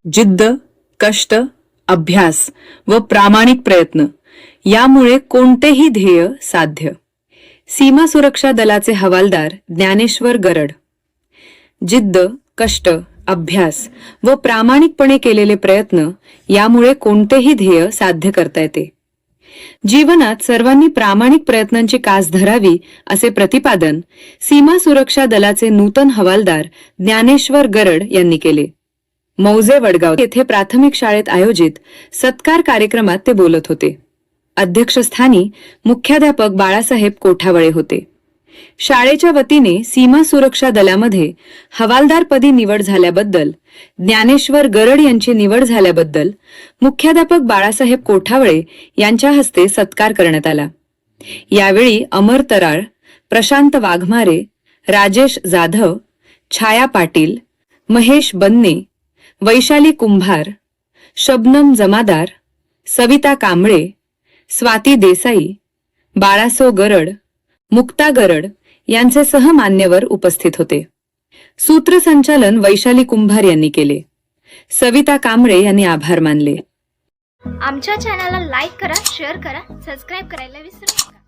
जिद्द, कष्ट, अभ्यास व प्रामाणिक प्रयत्न यामुळे कोणतेही ध्येय साध्य. सीमा सुरक्षा दलाचे हवालदार ज्ञानेश्वर गरड. जिद्द, कष्ट, अभ्यास व प्रामाणिकपणे केलेले प्रयत्न यामुळे कोणतेही ध्येय साध्य करता येते. जीवनात सर्वांनी प्रामाणिक प्रयत्नांची कास धरावी असे प्रतिपादन सीमा सुरक्षा दलाचे नूतन हवालदार ज्ञानेश्वर गरड यांनी केले. मौजे वडगाव येथे प्राथमिक शाळेत आयोजित सत्कार कार्यक्रमात ते बोलत होते. अध्यक्षस्थानी मुख्याध्यापक बाळासाहेब कोठावळे होते. शाळेच्या वतीने सीमा सुरक्षा दलामध्ये हवालदारपदी निवड झाल्याबद्दल, ज्ञानेश्वर गरड यांची निवड झाल्याबद्दल मुख्याध्यापक बाळासाहेब कोठावळे यांच्या हस्ते सत्कार करण्यात आला. यावेळी अमर तराळ, प्रशांत वाघमारे, राजेश जाधव, छाया पाटील, महेश बन्ने, वैशाली कुंभार, शबनम जमादार, सविता कांबळे, स्वाती देसाई, बाळासो गरड, मुक्ता गरड यांचे सह मान्यवर उपस्थित होते. सूत्रसंचालन वैशाली कुंभार यांनी केले. सविता कांबळे यांनी आभार मानले. आमच्या चॅनलला लाईक करा, शेअर करा, सबस्क्राईब करायला विसरू नका.